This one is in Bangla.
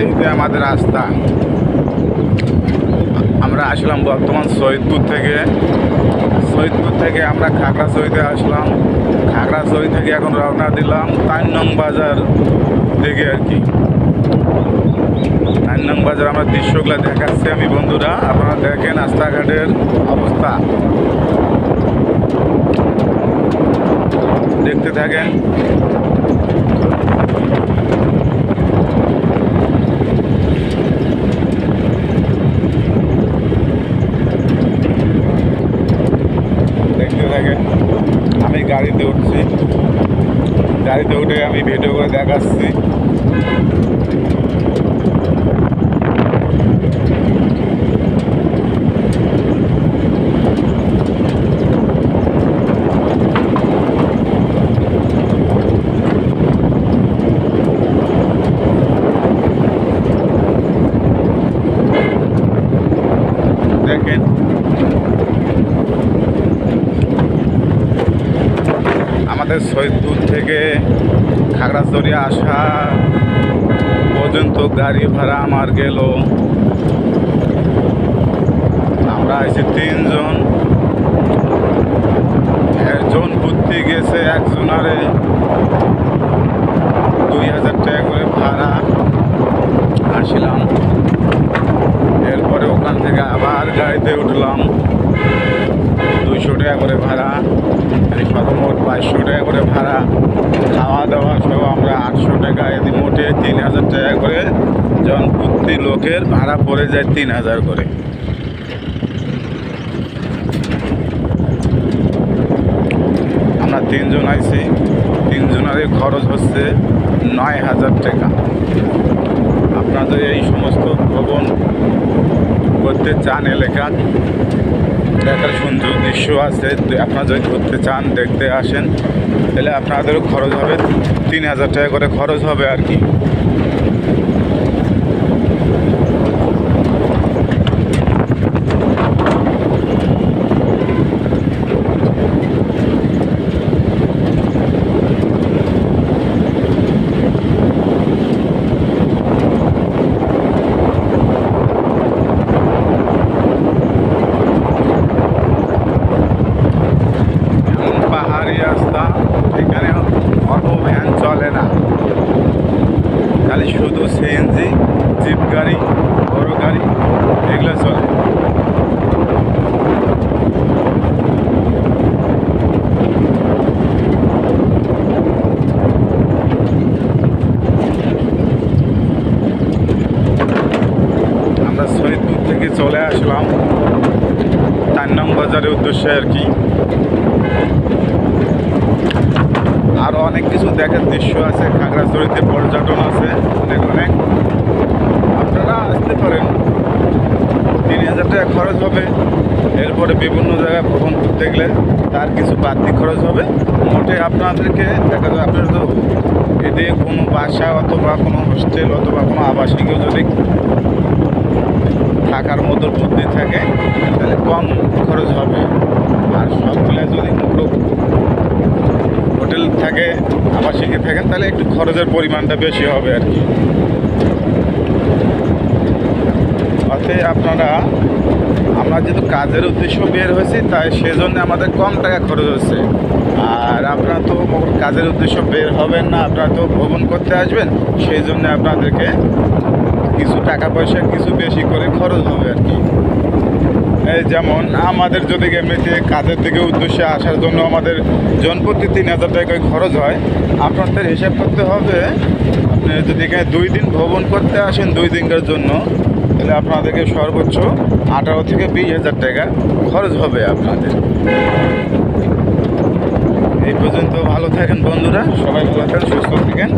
এই যে আমাদের রাস্তা। আমরা আসলাম বর্তমান সৈয়দপুর থেকে আমরা খাগড়াছড়িতে আসলাম। খাগড়াছড়ি থেকে এখন রওনা দিলাম 3 নং বাজার দিকে আর কি। 3 নং বাজার আমরা দৃশ্যগুলো দেখাচ্ছি আমি বন্ধুরা, আপনারা দেখেন রাস্তাঘাটের অবস্থা, দেখতে থাকেন। আমি গাড়িতে উঠছি, গাড়িতে উঠে আমি ভিডিও করে দেখাচ্ছি। দেখেন আমাদের সৈয়দপুর থেকে খাগড়াছড়ি আসা পর্যন্ত গাড়ি ভাড়া আমার গেল, আমরা আছি 3 জন। একজন ঘুরতে গেছে, একজনারে 2000 টাকা করে ভাড়া আসলাম। এরপরে ওখান থেকে আবার গাড়িতে উঠলাম, 200 টাকা করে ভাড়া, সর্বমোট 2200 টাকা করে ভাড়া। খাওয়া দাওয়া সহ আমরা 800 টাকা, এদিন মোটে 3000 টাকা করে জন প্রতি লোকের ভাড়া পড়ে যায় 3000 করে। আমরা 3 জন আইছি, 3 জনের খরচ হচ্ছে 9000 টাকা। আপনাদের এই সমস্ত ভ্রমণ করতে চান, এলাকা দেখার সুন্দর দৃশ্য আছে, আপনারা যদি ঘুরতে চান, দেখতে আসেন, তাহলে আপনাদেরও খরচ হবে 3000 টাকা করে খরচ হবে আর কি। রাস্তা, এখানে অটো ভ্যান চলে না, খালি শুধু সিএনজি, জিপ গাড়ি, বড় গাড়ি এগুলো চলে। আমরা সৈয়দপুর থেকে চলে আসলাম 4 নং বাজারের উদ্দেশ্যে আর কি। আরও অনেক কিছু দেখার দৃশ্য আছে, খাগড়াছড়িতে পর্যটন আছে অনেক। আপনারা আসতে পারেন, 3000 টাকা খরচ হবে। এরপরে বিভিন্ন জায়গায় ভ্রমণ করতে গেলে তার কিছু বাড়তি খরচ হবে। মোটে আপনাদেরকে দেখা যায়, আপনার তো এদিকে কোনো বাসা অথবা কোনো হোস্টেল অথবা কোনো আবাসিকও যদি থাকার মতো বুদ্ধি থাকে তাহলে কম খরচ হবে। আর সবগুলো যদি হোটেল থাকে, আবাসিকে থাকেন, তাহলে একটু খরচের পরিমাণটা বেশি হবে আর কি। অতএব আমরা যেহেতু কাজের উদ্দেশ্য বের হয়েছি, তাই সেজন্য আমাদের কম টাকা খরচ হচ্ছে। আর আপনারা তো কাজের উদ্দেশ্য বের হবেন না, আপনারা তো ভ্রমণ করতে আসবেন, সেই জন্য আপনাদেরকে কিছু টাকা পয়সা কিছু বেশি করে খরচ হবে আর কি। এই যেমন আমাদের যদি এমনিতে কাজের দিকে উদ্দেশ্যে আসার জন্য আমাদের জনপ্রতি 3000 টাকা খরচ হয়, আপনাদের হিসাব করতে হবে। আপনি যদি এখানে 2 দিন ভ্রমণ করতে আসেন 2 দিনের জন্য, তাহলে আপনাদেরকে সর্বোচ্চ 18 থেকে 20,000 টাকা খরচ হবে আপনাদের। এই পর্যন্ত ভালো থাকেন বন্ধুরা, সবাই ভালো থাকেন, সুস্থ থাকেন।